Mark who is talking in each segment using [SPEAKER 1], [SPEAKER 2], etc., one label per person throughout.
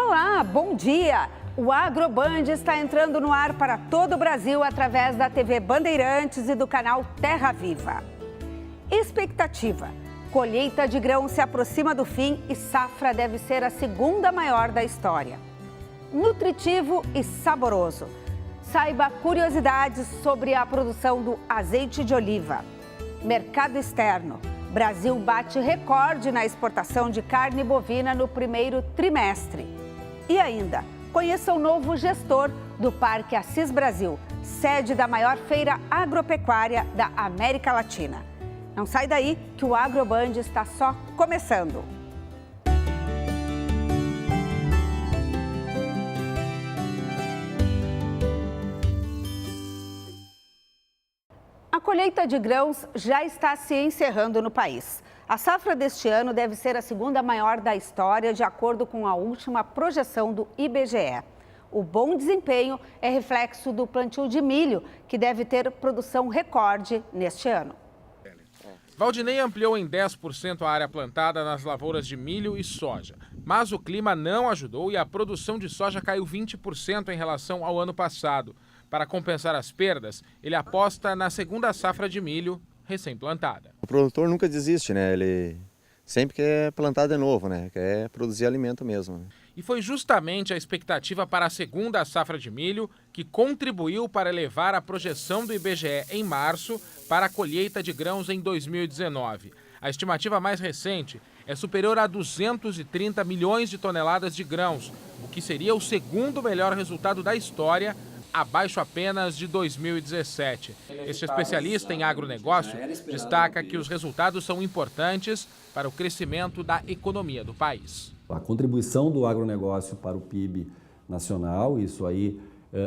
[SPEAKER 1] Olá, bom dia! O AgroBand está entrando no ar para todo o Brasil através da TV Bandeirantes e do canal Terra Viva. Expectativa: colheita de grão se aproxima do fim e safra deve ser a segunda maior da história. Nutritivo e saboroso. Saiba curiosidades sobre a produção do azeite de oliva. Mercado externo. Brasil bate recorde na exportação de carne bovina no primeiro trimestre. E ainda, conheça o novo gestor do Parque Assis Brasil, sede da maior feira agropecuária da América Latina. Não sai daí que o AgroBand está só começando. A colheita de grãos já está se encerrando no país. A safra deste ano deve ser a segunda maior da história, de acordo com a última projeção do IBGE. O bom desempenho é reflexo do plantio de milho, que deve ter produção recorde neste ano.
[SPEAKER 2] Valdinei ampliou em 10% a área plantada nas lavouras de milho e soja. Mas o clima não ajudou e a produção de soja caiu 20% em relação ao ano passado. Para compensar as perdas, ele aposta na segunda safra de milho recém-plantada.
[SPEAKER 3] O produtor nunca desiste, né? Ele sempre quer plantar de novo, né? Quer produzir alimento mesmo, né?
[SPEAKER 2] E foi justamente a expectativa para a segunda safra de milho que contribuiu para elevar a projeção do IBGE em março para a colheita de grãos em 2019. A estimativa mais recente é superior a 230 milhões de toneladas de grãos, o que seria o segundo melhor resultado da história, abaixo apenas de 2017. Este especialista em agronegócio destaca que os resultados são importantes para o crescimento da economia do país.
[SPEAKER 4] A contribuição do agronegócio para o PIB nacional, isso aí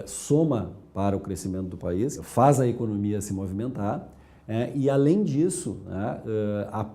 [SPEAKER 4] soma para o crescimento do país, faz a economia se movimentar e, além disso,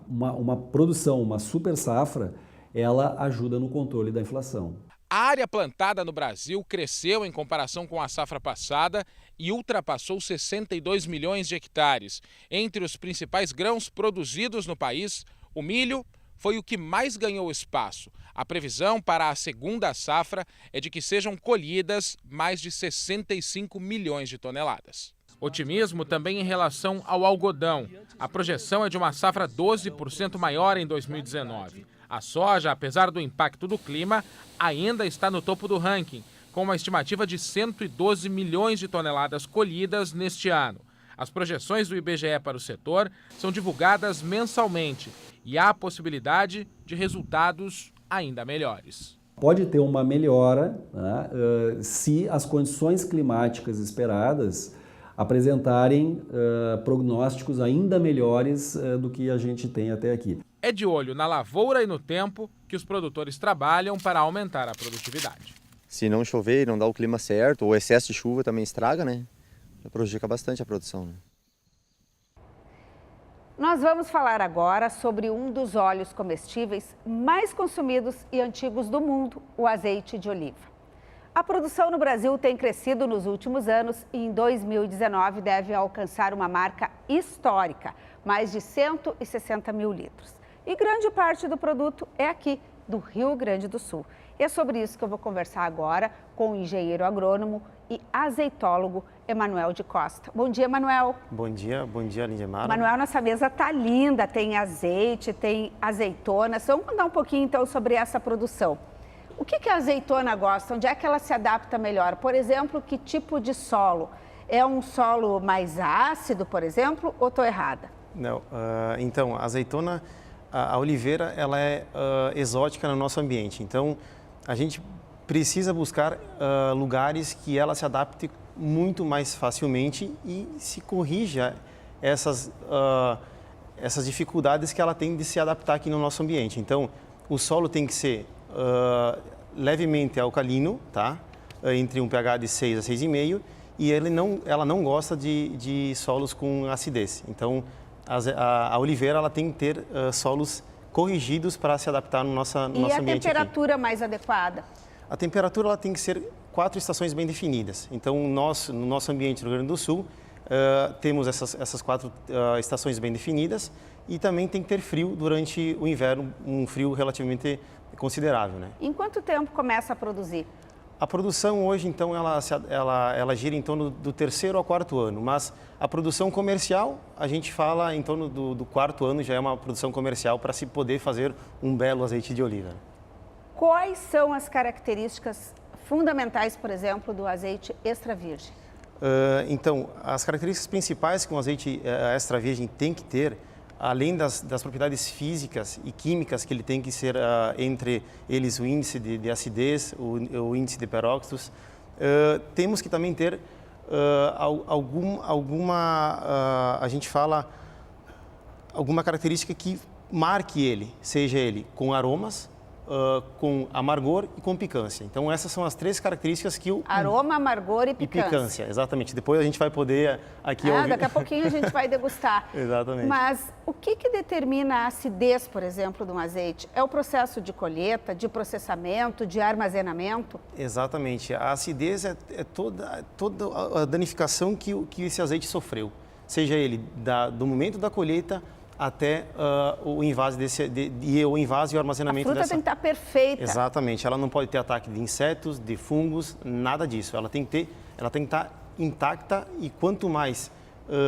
[SPEAKER 4] uma produção, uma super safra, ela ajuda no controle da inflação.
[SPEAKER 2] A área plantada no Brasil cresceu em comparação com a safra passada e ultrapassou 62 milhões de hectares. Entre os principais grãos produzidos no país, o milho foi o que mais ganhou espaço. A previsão para a segunda safra é de que sejam colhidas mais de 65 milhões de toneladas. Otimismo também em relação ao algodão. A projeção é de uma safra 12% maior em 2019. A soja, apesar do impacto do clima, ainda está no topo do ranking, com uma estimativa de 112 milhões de toneladas colhidas neste ano. As projeções do IBGE para o setor são divulgadas mensalmente e há a possibilidade de resultados ainda melhores.
[SPEAKER 4] Pode ter uma melhora, né, se as condições climáticas esperadas apresentarem prognósticos ainda melhores do que a gente tem até aqui.
[SPEAKER 2] É de olho na lavoura e no tempo que os produtores trabalham para aumentar a produtividade.
[SPEAKER 3] Se não chover e não dá o clima certo, ou excesso de chuva também estraga, né? Prejudica bastante a produção, né?
[SPEAKER 1] Nós vamos falar agora sobre um dos óleos comestíveis mais consumidos e antigos do mundo, o azeite de oliva. A produção no Brasil tem crescido nos últimos anos e em 2019 deve alcançar uma marca histórica, mais de 160 mil litros. E grande parte do produto é aqui, do Rio Grande do Sul. E é sobre isso que eu vou conversar agora com o engenheiro agrônomo e azeitólogo Emanuel de Costa. Bom dia, Emanuel.
[SPEAKER 5] Bom dia, Lindemar.
[SPEAKER 1] Emanuel, nossa mesa tá linda, tem azeite, tem azeitonas. Vamos contar um pouquinho então sobre essa produção. O que a azeitona gosta? Onde é que ela se adapta melhor? Por exemplo, que tipo de solo? É um solo mais ácido, por exemplo, ou estou errada?
[SPEAKER 5] Não, então, a azeitona, a oliveira, ela é exótica no nosso ambiente. Então, a gente precisa buscar lugares que ela se adapte muito mais facilmente e se corrija essas dificuldades que ela tem de se adaptar aqui no nosso ambiente. Então, o solo tem que ser levemente alcalino, tá? Entre um pH de 6 a 6,5, e ela não gosta de solos com acidez. Então, a oliveira ela tem que ter solos corrigidos para se adaptar no nosso ambiente.
[SPEAKER 1] E a temperatura mais adequada?
[SPEAKER 5] A temperatura ela tem que ser 4 estações bem definidas. Então, no nosso ambiente no Rio Grande do Sul, temos essas 4 estações bem definidas e também tem que ter frio durante o inverno, um frio relativamente considerável, né?
[SPEAKER 1] Em quanto tempo começa a produzir?
[SPEAKER 5] A produção hoje, então, ela gira em torno do 3º ao 4º ano, mas a produção comercial, a gente fala em torno do 4º ano, já é uma produção comercial para se poder fazer um belo azeite de oliva.
[SPEAKER 1] Quais são as características fundamentais, por exemplo, do azeite extra virgem?
[SPEAKER 5] Então, as características principais que um azeite extra virgem tem que ter, além das propriedades físicas e químicas que ele tem que ser, entre eles o índice de acidez, o índice de peróxidos, temos que também ter a gente fala, alguma característica que marque ele, seja ele com aromas, com amargor e com picância. Então, essas são as 3 características que o...
[SPEAKER 1] Aroma, amargor e picância.
[SPEAKER 5] E picância, exatamente. Depois a gente vai poder aqui ouvir...
[SPEAKER 1] Daqui a pouquinho a gente vai degustar.
[SPEAKER 5] Exatamente.
[SPEAKER 1] Mas o que determina a acidez, por exemplo, de um azeite? É o processo de colheita, de processamento, de armazenamento?
[SPEAKER 5] Exatamente. A acidez é toda a danificação que esse azeite sofreu. Seja ele do momento da colheita até o invase o invase e o armazenamento
[SPEAKER 1] dessa... A fruta tem que estar perfeita.
[SPEAKER 5] Exatamente. Ela não pode ter ataque de insetos, de fungos, nada disso. Ela tem que estar intacta e quanto mais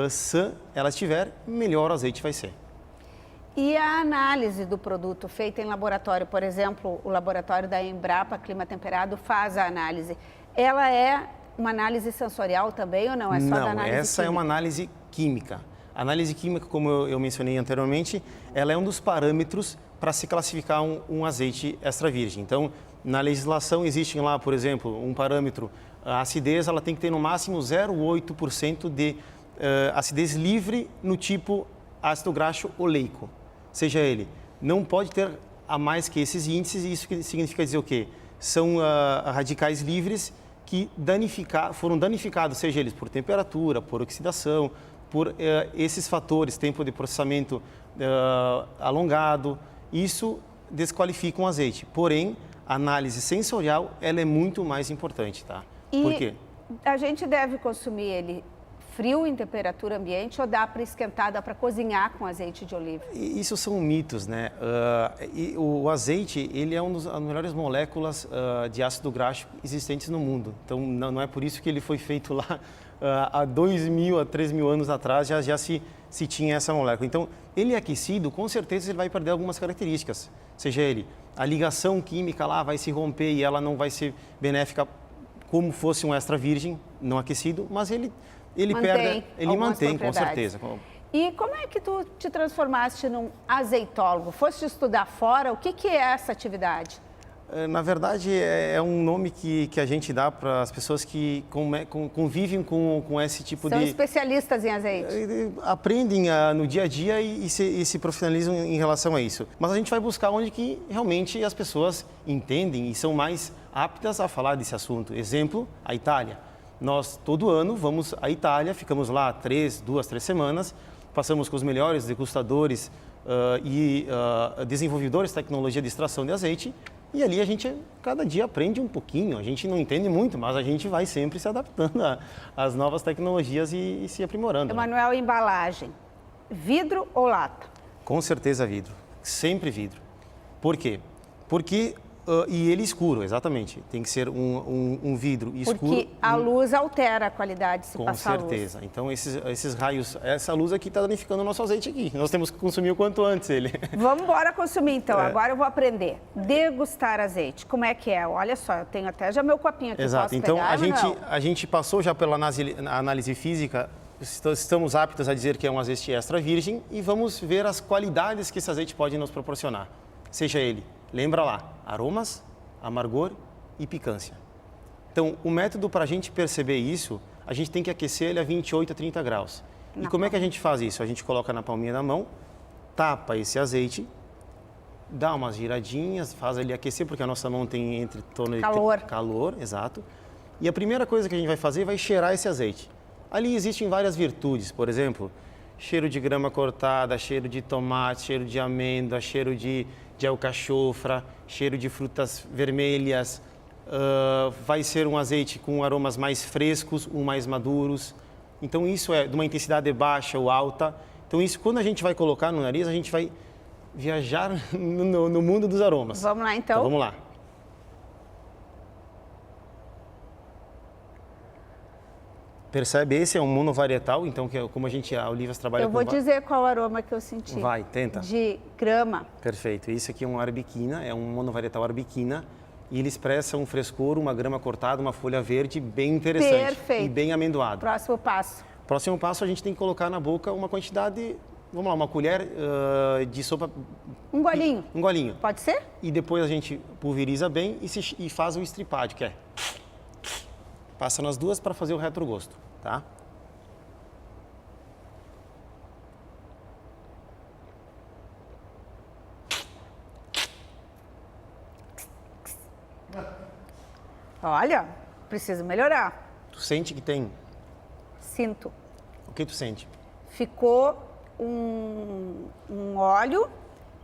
[SPEAKER 5] sã ela estiver, melhor o azeite vai ser.
[SPEAKER 1] E a análise do produto feita em laboratório, por exemplo, o laboratório da Embrapa Clima Temperado faz a análise. Ela é uma análise sensorial também ou não? É só da análise
[SPEAKER 5] essa
[SPEAKER 1] química?
[SPEAKER 5] É uma análise química. A análise química, como eu mencionei anteriormente, ela é um dos parâmetros para se classificar um azeite extra virgem. Então, na legislação existem lá, por exemplo, um parâmetro, a acidez ela tem que ter no máximo 0,8% de acidez livre no tipo ácido graxo oleico. Seja ele, não pode ter a mais que esses índices, e isso significa dizer o quê? São radicais livres que foram danificados, seja eles por temperatura, por oxidação, por esses fatores, tempo de processamento alongado, isso desqualifica um azeite. Porém, a análise sensorial, ela é muito mais importante, tá? Por quê?
[SPEAKER 1] A gente deve consumir ele frio em temperatura ambiente ou dá para esquentar, dá para cozinhar com azeite de oliva?
[SPEAKER 5] Isso são mitos, né? O azeite, ele é uma das melhores moléculas de ácido graxo existentes no mundo. Então, não é por isso que ele foi feito lá há 2.000, a 3.000 anos atrás, já se tinha essa molécula. Então, ele aquecido, com certeza ele vai perder algumas características. Seja ele, a ligação química lá vai se romper e ela não vai ser benéfica como fosse um extra virgem, não aquecido, mas ele mantém, com certeza.
[SPEAKER 1] E como é que tu te transformaste num azeitólogo? Foste estudar fora? O que é essa atividade?
[SPEAKER 5] Na verdade, é um nome que a gente dá para as pessoas que convivem com esse tipo
[SPEAKER 1] São especialistas em azeite.
[SPEAKER 5] Aprendem no dia a dia e se profissionalizam em relação a isso. Mas a gente vai buscar onde que realmente as pessoas entendem e são mais aptas a falar desse assunto. Exemplo, a Itália. Nós, todo ano, vamos à Itália, ficamos lá 2, 3 semanas, passamos com os melhores degustadores e desenvolvedores de tecnologia de extração de azeite. E ali a gente, cada dia, aprende um pouquinho. A gente não entende muito, mas a gente vai sempre se adaptando às novas tecnologias e se aprimorando.
[SPEAKER 1] Emanuel, embalagem, vidro ou lata?
[SPEAKER 5] Com certeza vidro, sempre vidro. Por quê? Porque, e ele escuro, exatamente. Tem que ser um vidro escuro.
[SPEAKER 1] Porque a luz altera a qualidade se passar a luz.
[SPEAKER 5] Com certeza. Então, esses raios, essa luz aqui está danificando o nosso azeite aqui. Nós temos que consumir o quanto antes ele.
[SPEAKER 1] Vamos embora consumir, então. Agora eu vou aprender. Degustar azeite. Como é que é? Olha só, eu tenho até já meu copinho aqui.
[SPEAKER 5] Exato.
[SPEAKER 1] Posso
[SPEAKER 5] Então,
[SPEAKER 1] pegar,
[SPEAKER 5] a gente passou já pela análise física, estamos aptos a dizer que é um azeite extra virgem e vamos ver as qualidades que esse azeite pode nos proporcionar. Seja ele, lembra lá, aromas, amargor e picância. Então, o método para a gente perceber isso, a gente tem que aquecer ele a 28 a 30 graus. E como é que a gente faz isso? A gente coloca na palminha da mão, tapa esse azeite, dá umas giradinhas, faz ele aquecer, porque a nossa mão tem entre torno de calor, exato. E a primeira coisa que a gente vai fazer vai cheirar esse azeite. Ali existem várias virtudes, por exemplo, cheiro de grama cortada, cheiro de tomate, cheiro de amêndoa, cheiro de alcachofra, cheiro de frutas vermelhas. Vai ser um azeite com aromas mais frescos ou mais maduros. Então, isso é de uma intensidade baixa ou alta. Então, isso, quando a gente vai colocar no nariz, a gente vai viajar no mundo dos aromas.
[SPEAKER 1] Vamos lá, então.
[SPEAKER 5] Então vamos lá. Percebe? Esse é um monovarietal, então como a Olivas trabalha com...
[SPEAKER 1] Eu vou dizer qual aroma que eu senti.
[SPEAKER 5] Vai, tenta.
[SPEAKER 1] De grama.
[SPEAKER 5] Perfeito. Esse aqui é um arbequina, é um monovarietal arbequina e ele expressa um frescor, uma grama cortada, uma folha verde bem interessante.
[SPEAKER 1] Perfeito.
[SPEAKER 5] E bem amendoado.
[SPEAKER 1] Próximo passo.
[SPEAKER 5] Próximo passo, a gente tem que colocar na boca uma quantidade, vamos lá, uma colher de sopa...
[SPEAKER 1] Um golinho.
[SPEAKER 5] Um golinho.
[SPEAKER 1] Pode ser?
[SPEAKER 5] E depois a gente pulveriza bem e faz o estripado, que é... Passa nas duas para fazer o retrogosto, tá?
[SPEAKER 1] Olha, preciso melhorar.
[SPEAKER 5] Tu sente que tem...
[SPEAKER 1] Sinto.
[SPEAKER 5] O que tu sente?
[SPEAKER 1] Ficou um óleo,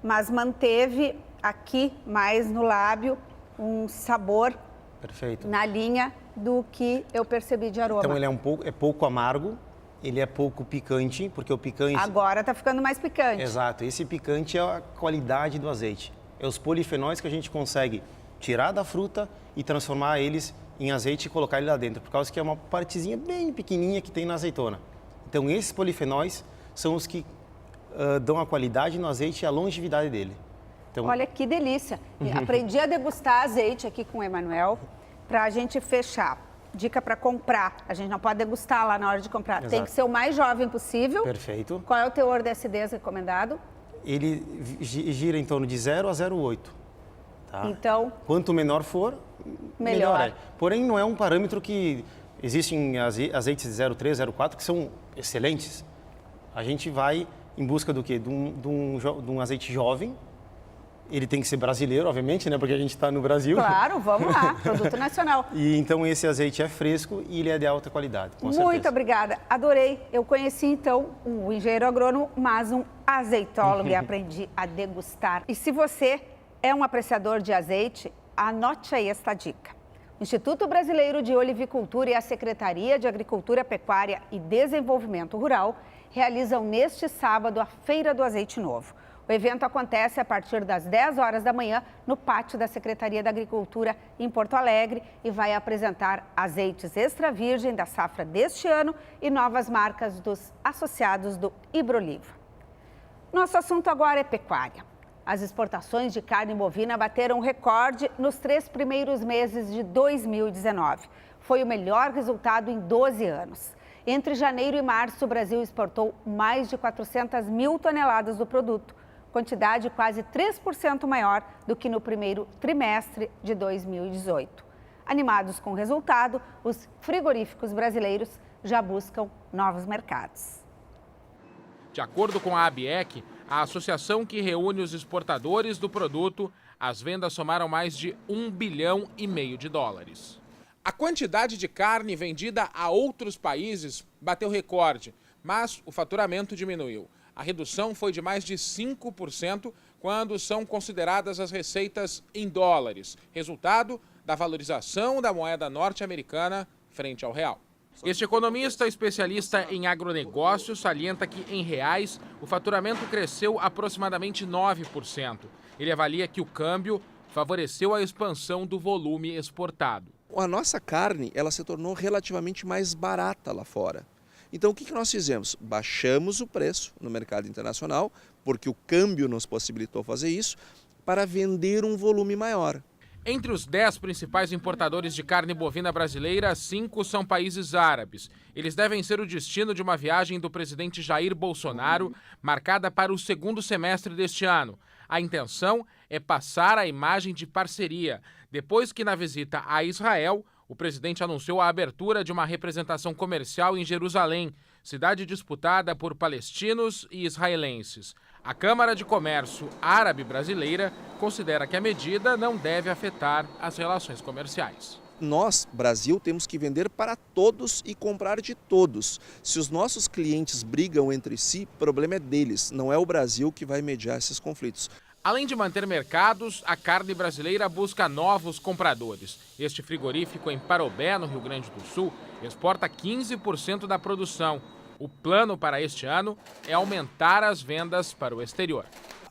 [SPEAKER 1] mas manteve aqui, mais no lábio, um sabor
[SPEAKER 5] Perfeito.
[SPEAKER 1] na linha do que eu percebi de aroma.
[SPEAKER 5] Então ele é pouco amargo, ele é pouco picante, porque o picante...
[SPEAKER 1] Agora tá ficando mais picante.
[SPEAKER 5] Exato, esse picante é a qualidade do azeite. É os polifenóis que a gente consegue tirar da fruta e transformar eles em azeite e colocar ele lá dentro, por causa que é uma partezinha bem pequenininha que tem na azeitona. Então esses polifenóis são os que dão a qualidade no azeite e a longevidade dele. Então,
[SPEAKER 1] olha que delícia. Aprendi a degustar azeite aqui com o Emanuel para a gente fechar. Dica para comprar. A gente não pode degustar lá na hora de comprar.
[SPEAKER 5] Exato.
[SPEAKER 1] Tem que ser o mais jovem possível.
[SPEAKER 5] Perfeito.
[SPEAKER 1] Qual é o teor de acidez recomendado?
[SPEAKER 5] Ele gira em torno de 0 a 0,8. Tá?
[SPEAKER 1] Então,
[SPEAKER 5] quanto menor for, melhor é. Porém, não é um parâmetro que... Existem azeites de 0,3, 0,4 que são excelentes. A gente vai em busca do quê? De um azeite jovem. Ele tem que ser brasileiro, obviamente, né? Porque a gente está no Brasil.
[SPEAKER 1] claro, vamos lá. Produto nacional.
[SPEAKER 5] E então esse azeite é fresco e ele é de alta qualidade, com certeza.
[SPEAKER 1] Muito obrigada. Adorei. Eu conheci, então, um engenheiro agrônomo, mas um azeitólogo e aprendi a degustar. E se você é um apreciador de azeite, anote aí esta dica. O Instituto Brasileiro de Olivicultura e a Secretaria de Agricultura, Pecuária e Desenvolvimento Rural realizam neste sábado a Feira do Azeite Novo. O evento acontece a partir das 10 horas da manhã no pátio da Secretaria da Agricultura em Porto Alegre e vai apresentar azeites extra virgem da safra deste ano e novas marcas dos associados do Ibroliva. Nosso assunto agora é pecuária. As exportações de carne bovina bateram recorde nos 3 primeiros meses de 2019. Foi o melhor resultado em 12 anos. Entre janeiro e março, o Brasil exportou mais de 400 mil toneladas do produto, quantidade quase 3% maior do que no primeiro trimestre de 2018. Animados com o resultado, os frigoríficos brasileiros já buscam novos mercados.
[SPEAKER 2] De acordo com a ABIEC, a associação que reúne os exportadores do produto, as vendas somaram mais de US$ 1,5 bilhão de dólares. A quantidade de carne vendida a outros países bateu recorde, mas o faturamento diminuiu. A redução foi de mais de 5% quando são consideradas as receitas em dólares, resultado da valorização da moeda norte-americana frente ao real. Este economista especialista em agronegócio salienta que, em reais, o faturamento cresceu aproximadamente 9%. Ele avalia que o câmbio favoreceu a expansão do volume exportado.
[SPEAKER 6] A nossa carne ela se tornou relativamente mais barata lá fora. Então o que nós fizemos? Baixamos o preço no mercado internacional, porque o câmbio nos possibilitou fazer isso, para vender um volume maior.
[SPEAKER 2] Entre os 10 principais importadores de carne bovina brasileira, 5 são países árabes. Eles devem ser o destino de uma viagem do presidente Jair Bolsonaro, marcada para o segundo semestre deste ano. A intenção é passar a imagem de parceria, depois que na visita a Israel, o presidente anunciou a abertura de uma representação comercial em Jerusalém, cidade disputada por palestinos e israelenses. A Câmara de Comércio Árabe-Brasileira considera que a medida não deve afetar as relações comerciais.
[SPEAKER 6] Nós, Brasil, temos que vender para todos e comprar de todos. Se os nossos clientes brigam entre si, o problema é deles, não é o Brasil que vai mediar esses conflitos.
[SPEAKER 2] Além de manter mercados, a carne brasileira busca novos compradores. Este frigorífico em Parobé, no Rio Grande do Sul, exporta 15% da produção. O plano para este ano é aumentar as vendas para o exterior.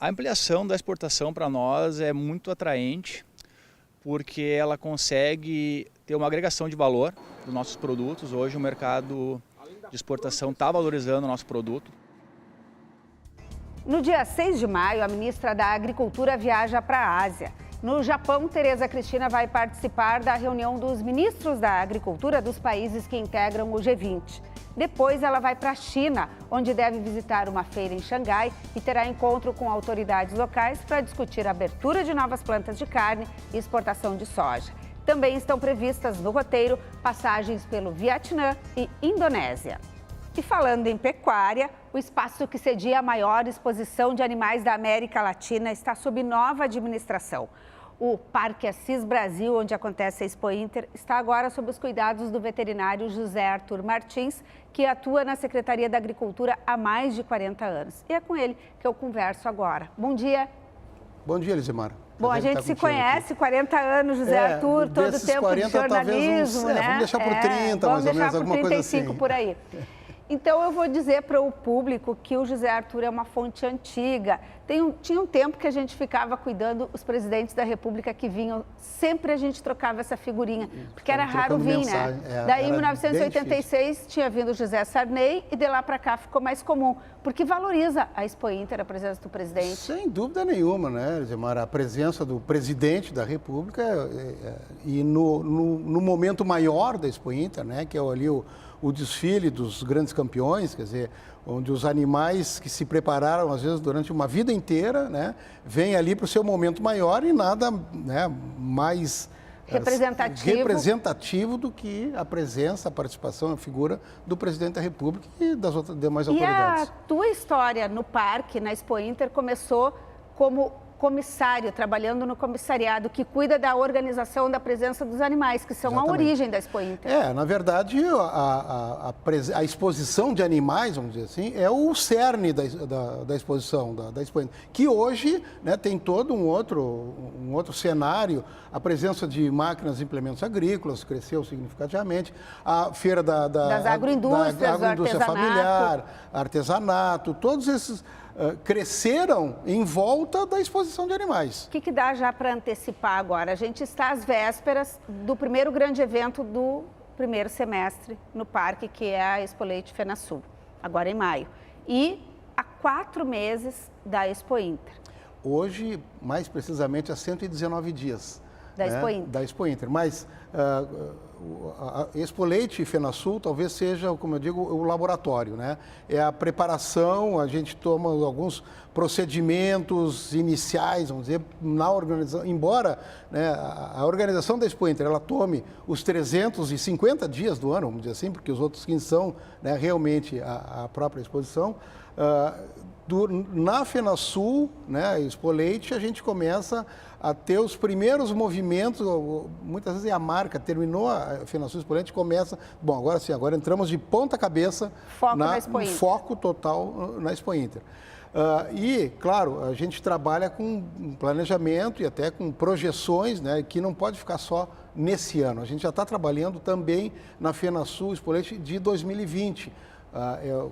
[SPEAKER 7] A ampliação da exportação para nós é muito atraente, porque ela consegue ter uma agregação de valor dos nossos produtos. Hoje o mercado de exportação está valorizando o nosso produto.
[SPEAKER 1] No dia 6 de maio, a ministra da Agricultura viaja para a Ásia. No Japão, Tereza Cristina vai participar da reunião dos ministros da Agricultura dos países que integram o G20. Depois, ela vai para a China, onde deve visitar uma feira em Xangai e terá encontro com autoridades locais para discutir a abertura de novas plantas de carne e exportação de soja. Também estão previstas no roteiro passagens pelo Vietnã e Indonésia. E falando em pecuária, o espaço que cedia a maior exposição de animais da América Latina está sob nova administração. O Parque Assis Brasil, onde acontece a Expo Inter, está agora sob os cuidados do veterinário José Arthur Martins, que atua na Secretaria da Agricultura há mais de 40 anos. E é com ele que eu converso agora. Bom dia.
[SPEAKER 8] Bom dia, Elizimar.
[SPEAKER 1] Bom, a gente se conhece, 40 anos, José Arthur, todo o tempo
[SPEAKER 8] 40,
[SPEAKER 1] de jornalismo, né?
[SPEAKER 8] Vamos deixar por 30, mais ou menos, alguma coisa assim.
[SPEAKER 1] Vamos deixar por 35 por aí. Então, eu vou dizer para o público que o José Arthur é uma fonte antiga. Tinha um tempo que a gente ficava cuidando, os presidentes da República que vinham, sempre a gente trocava essa figurinha, porque era raro vir, né? Daí, em 1986, tinha vindo o José Sarney e de lá para cá ficou mais comum, porque valoriza a Expo Inter, a presença do presidente.
[SPEAKER 8] Sem dúvida nenhuma, né, Elizimar? A presença do presidente da República e no momento maior da Expo Inter, né, que é ali o desfile dos grandes campeões, quer dizer, onde os animais que se prepararam, às vezes, durante uma vida inteira, né, vêm ali para o seu momento maior e nada, né, mais representativo do que a presença, a participação, a figura do presidente da República e das outras demais autoridades.
[SPEAKER 1] E a tua história no parque, na Expo Inter, começou como comissário, trabalhando no comissariado, que cuida da organização da presença dos animais, que são Exatamente. A origem da Expo Inter.
[SPEAKER 8] Na verdade, a exposição de animais, vamos dizer assim, é o cerne da exposição, da Expo Inter, que hoje, né, tem todo um outro cenário. A presença de máquinas e implementos agrícolas cresceu significativamente, a feira das
[SPEAKER 1] agroindústrias,
[SPEAKER 8] da agroindústria familiar, artesanato, todos esses cresceram em volta da exposição de animais.
[SPEAKER 1] O que dá já para antecipar agora? A gente está às vésperas do primeiro grande evento do primeiro semestre no parque, que é a Expo Leite FenaSul, agora em maio. E há 4 meses da Expo Inter.
[SPEAKER 8] Hoje, mais precisamente, há 119 dias.
[SPEAKER 1] Da Expo Inter.
[SPEAKER 8] Da Expo Inter. Mas a Expo Leite FenaSul talvez seja, como eu digo, o laboratório, né? É a preparação, a gente toma alguns procedimentos iniciais, vamos dizer, na organização, embora, né, a organização da Expo Inter, ela tome os 350 dias do ano, vamos dizer assim, porque os outros 15 são, né, realmente a própria exposição. Na FenaSul, né, Expo Leite, a gente começa a ter os primeiros movimentos, muitas vezes a marca terminou a FenaSul Expo Leite, começa, bom, agora sim, agora entramos de ponta cabeça, foco total na Expo Inter. E, claro, a gente trabalha com planejamento e até com projeções, né, que não pode ficar só nesse ano. A gente já está trabalhando também na FenaSul Expo Leite de 2020.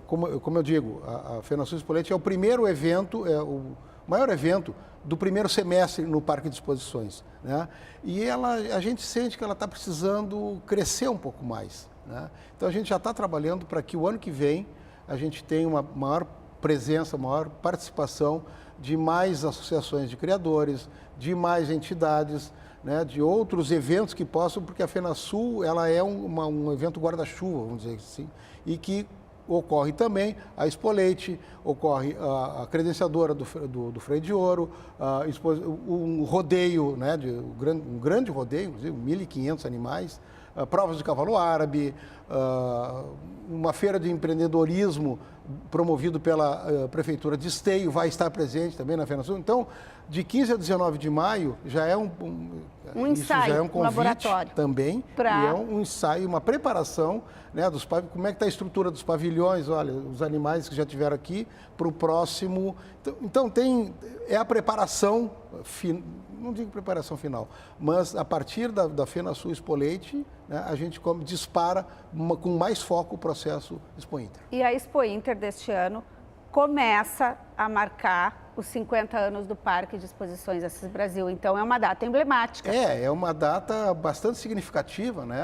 [SPEAKER 8] Como eu digo, a FenaSul Expo Leite é o primeiro evento, é o maior evento do primeiro semestre no Parque de Exposições, né? E a gente sente que ela está precisando crescer um pouco mais, né? Então a gente já está trabalhando para que o ano que vem a gente tenha uma maior presença, maior participação de mais associações de criadores, de mais entidades, né, de outros eventos que possam, porque a FenaSul ela é um evento guarda-chuva, vamos dizer assim, e que ocorre também a Expo Leite, ocorre a credenciadora do Freio de Ouro, um rodeio, né, um grande rodeio, inclusive 1.500 animais, provas de cavalo árabe, uma feira de empreendedorismo promovido pela Prefeitura de Esteio, vai estar presente também na FenaSul. Então, de 15 a 19 de maio, já é um ensaio, já é um convite laboratório também, e é um ensaio, uma preparação, né, como é que está a estrutura dos pavilhões, olha, os animais que já tiveram aqui, para o próximo. Então, é a preparação, não digo preparação final, mas a partir da FenaSul Expo Leite, né, a gente dispara com mais foco o processo Expo Inter.
[SPEAKER 1] E a Expo Inter deste ano começa a marcar os 50 anos do Parque de Exposições Assis Brasil. Então, é uma data emblemática.
[SPEAKER 8] É uma data bastante significativa, né?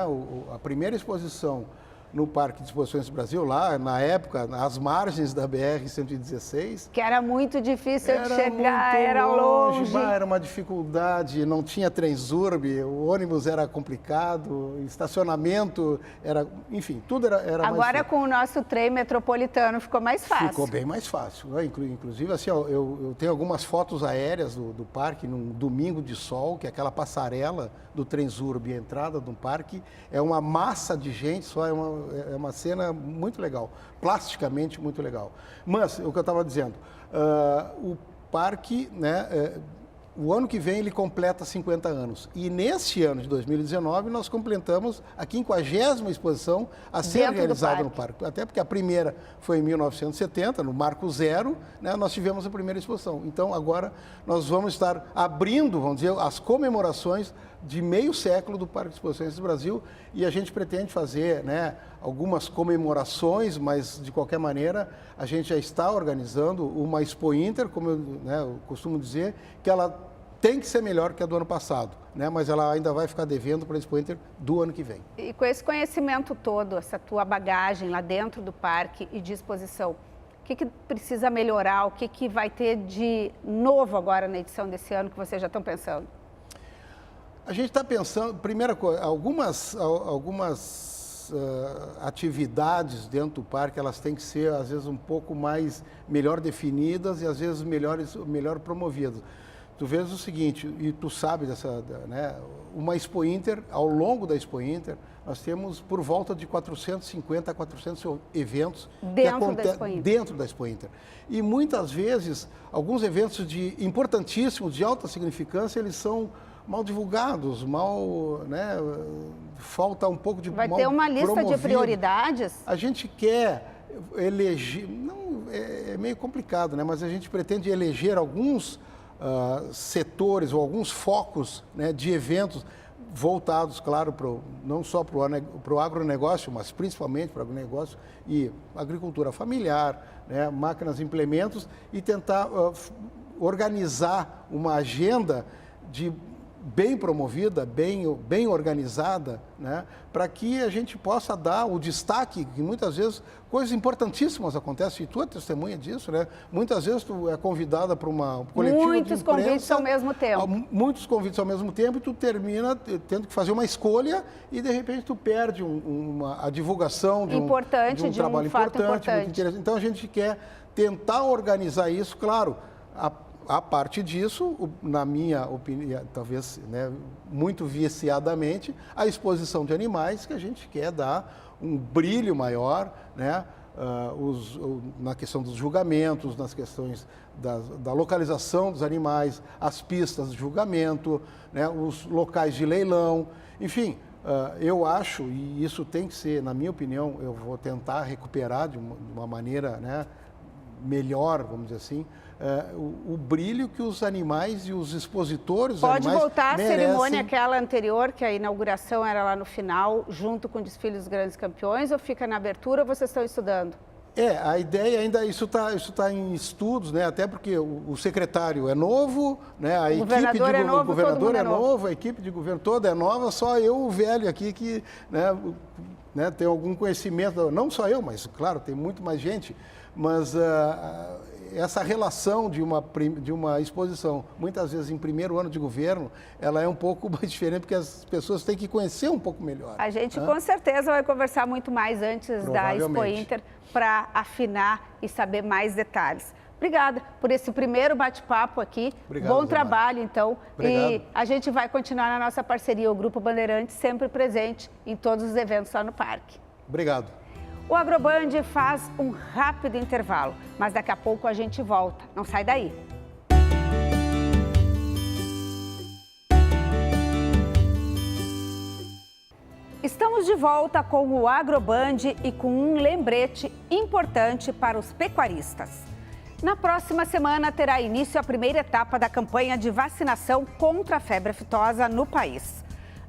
[SPEAKER 8] A primeira exposição no Parque de Exposições do Brasil, lá na época, às margens da BR-116.
[SPEAKER 1] Que era muito difícil de chegar, era longe.
[SPEAKER 8] Era uma dificuldade, não tinha Transurb, o ônibus era complicado, estacionamento era, enfim, tudo era mais
[SPEAKER 1] Agora,
[SPEAKER 8] fácil.
[SPEAKER 1] com o nosso trem metropolitano, ficou mais fácil.
[SPEAKER 8] Ficou bem mais fácil. Né? Inclusive, assim, ó, eu tenho algumas fotos aéreas do parque num domingo de sol, que é aquela passarela do Transurb, a entrada do parque, é uma massa de gente, só é uma cena muito legal, plasticamente muito legal. Mas, o que eu estava dizendo, o parque, né, o ano que vem ele completa 50 anos. E nesse ano de 2019 nós completamos a 50ª exposição a ser realizada no parque. Até porque a primeira foi em 1970, no Marco Zero, né, nós tivemos a primeira exposição. Então agora nós vamos estar abrindo, vamos dizer, as comemorações de meio século do Parque de Exposições do Brasil, e a gente pretende fazer, né, algumas comemorações, mas de qualquer maneira a gente já está organizando uma Expo Inter, como eu costumo dizer, que ela tem que ser melhor que a do ano passado, né, mas ela ainda vai ficar devendo para a Expo Inter do ano que vem.
[SPEAKER 1] E com esse conhecimento todo, essa tua bagagem lá dentro do parque e de exposição, o que precisa melhorar, o que vai ter de novo agora na edição desse ano que vocês já estão pensando?
[SPEAKER 8] A gente está pensando, primeira coisa, algumas atividades dentro do parque, elas têm que ser, às vezes, um pouco melhor definidas e, às vezes, melhor promovidas. Tu vês o seguinte, e tu sabe né, uma Expo Inter, ao longo da Expo Inter, nós temos por volta de 450 a 400 eventos dentro da Expo Inter. E, muitas vezes, alguns eventos importantíssimos, de alta significância, eles são mal divulgados, né, falta um pouco de
[SPEAKER 1] Vai ter uma lista
[SPEAKER 8] promovido.
[SPEAKER 1] De prioridades?
[SPEAKER 8] A gente quer eleger, não, é meio complicado, né, mas a gente pretende eleger alguns setores ou alguns focos, né, de eventos voltados, claro, não só para o agronegócio, mas principalmente para o agronegócio e agricultura familiar, né, máquinas e implementos, e tentar organizar uma agenda bem promovida, bem organizada, né, para que a gente possa dar o destaque, que muitas vezes coisas importantíssimas acontecem, e tu é testemunha disso, né? Muitas vezes tu é convidada para uma coletiva
[SPEAKER 1] muitos
[SPEAKER 8] de imprensa,
[SPEAKER 1] convites ao mesmo tempo.
[SPEAKER 8] Muitos convites ao mesmo tempo, e tu termina tendo que fazer uma escolha e, de repente, tu perde a divulgação de um trabalho importante, muito interessante. Então, a gente quer tentar organizar isso, claro, a parte disso, na minha opinião, talvez, né, muito viciadamente, a exposição de animais, que a gente quer dar um brilho maior, né, na questão dos julgamentos, nas questões da localização dos animais, as pistas de julgamento, né, os locais de leilão, enfim. Eu acho, e isso tem que ser, na minha opinião, eu vou tentar recuperar de uma maneira, né, melhor, vamos dizer assim, o brilho que os animais e os expositores
[SPEAKER 1] Pode
[SPEAKER 8] animais
[SPEAKER 1] voltar a
[SPEAKER 8] merecem.
[SPEAKER 1] cerimônia aquela anterior, que a inauguração era lá no final, junto com o desfile dos grandes campeões, ou fica na abertura, ou vocês estão estudando?
[SPEAKER 8] A ideia ainda, isso tá em estudos, né? Até porque o secretário é novo, né? A equipe
[SPEAKER 1] o governador
[SPEAKER 8] é novo, a equipe de governo toda é nova, só eu, o velho aqui, que né, tem algum conhecimento, não só eu, mas claro, tem muito mais gente, mas essa relação de uma exposição, muitas vezes em primeiro ano de governo, ela é um pouco mais diferente, porque as pessoas têm que conhecer um pouco melhor.
[SPEAKER 1] A gente com certeza vai conversar muito mais antes da Expo Inter para afinar e saber mais detalhes. Obrigada por esse primeiro bate-papo aqui.
[SPEAKER 8] Obrigado,
[SPEAKER 1] Bom trabalho, então.
[SPEAKER 8] Obrigado.
[SPEAKER 1] E a gente vai continuar na nossa parceria, o Grupo Bandeirantes, sempre presente em todos os eventos lá no parque.
[SPEAKER 8] Obrigado.
[SPEAKER 1] O Agroband faz um rápido intervalo, mas daqui a pouco a gente volta. Não sai daí. Estamos de volta com o Agroband e com um lembrete importante para os pecuaristas. Na próxima semana terá início a primeira etapa da campanha de vacinação contra a febre aftosa no país.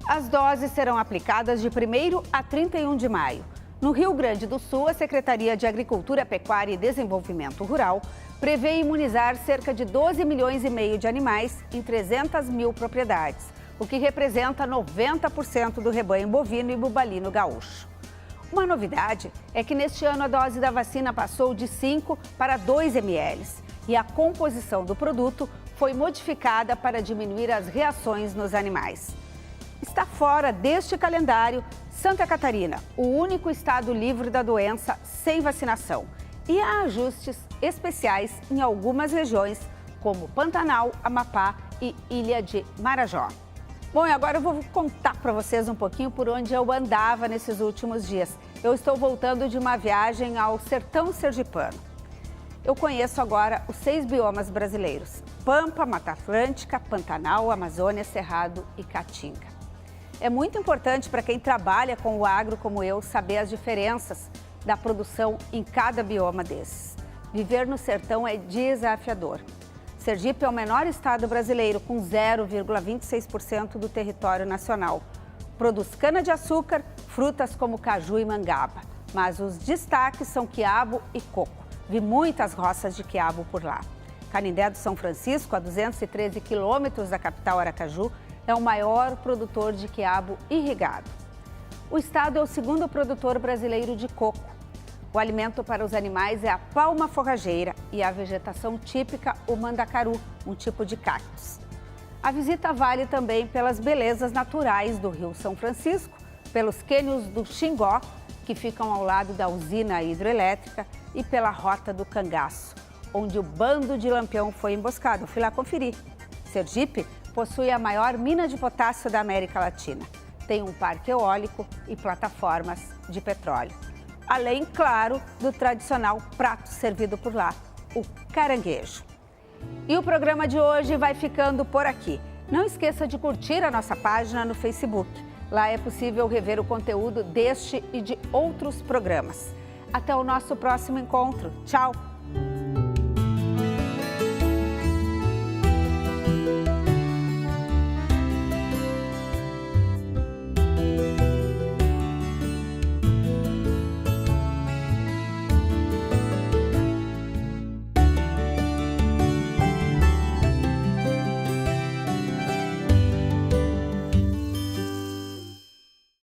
[SPEAKER 1] As doses serão aplicadas de 1º a 31 de maio. No Rio Grande do Sul, a Secretaria de Agricultura, Pecuária e Desenvolvimento Rural prevê imunizar cerca de 12 milhões e meio de animais em 300 mil propriedades, o que representa 90% do rebanho bovino e bubalino gaúcho. Uma novidade é que neste ano a dose da vacina passou de 5 para 2 ml e a composição do produto foi modificada para diminuir as reações nos animais. Está fora deste calendário Santa Catarina, o único estado livre da doença sem vacinação. E há ajustes especiais em algumas regiões, como Pantanal, Amapá e Ilha de Marajó. Bom, e agora eu vou contar para vocês um pouquinho por onde eu andava nesses últimos dias. Eu estou voltando de uma viagem ao sertão sergipano. Eu conheço agora os 6 biomas brasileiros: Pampa, Mata Atlântica, Pantanal, Amazônia, Cerrado e Caatinga. É muito importante para quem trabalha com o agro como eu saber as diferenças da produção em cada bioma desses. Viver no sertão é desafiador. Sergipe é o menor estado brasileiro, com 0,26% do território nacional. Produz cana-de-açúcar, frutas como caju e mangaba. Mas os destaques são quiabo e coco. Vi muitas roças de quiabo por lá. Canindé do São Francisco, a 213 quilômetros da capital Aracaju, é o maior produtor de quiabo irrigado. O estado é o segundo produtor brasileiro de coco. O alimento para os animais é a palma forrageira e a vegetação típica, o mandacaru, um tipo de cactus. A visita vale também pelas belezas naturais do Rio São Francisco, pelos cânions do Xingó, que ficam ao lado da usina hidrelétrica, e pela Rota do Cangaço, onde o bando de lampião foi emboscado. Eu fui lá conferir. Sergipe possui a maior mina de potássio da América Latina. Tem um parque eólico e plataformas de petróleo. Além, claro, do tradicional prato servido por lá, o caranguejo. E o programa de hoje vai ficando por aqui. Não esqueça de curtir a nossa página no Facebook. Lá é possível rever o conteúdo deste e de outros programas. Até o nosso próximo encontro. Tchau!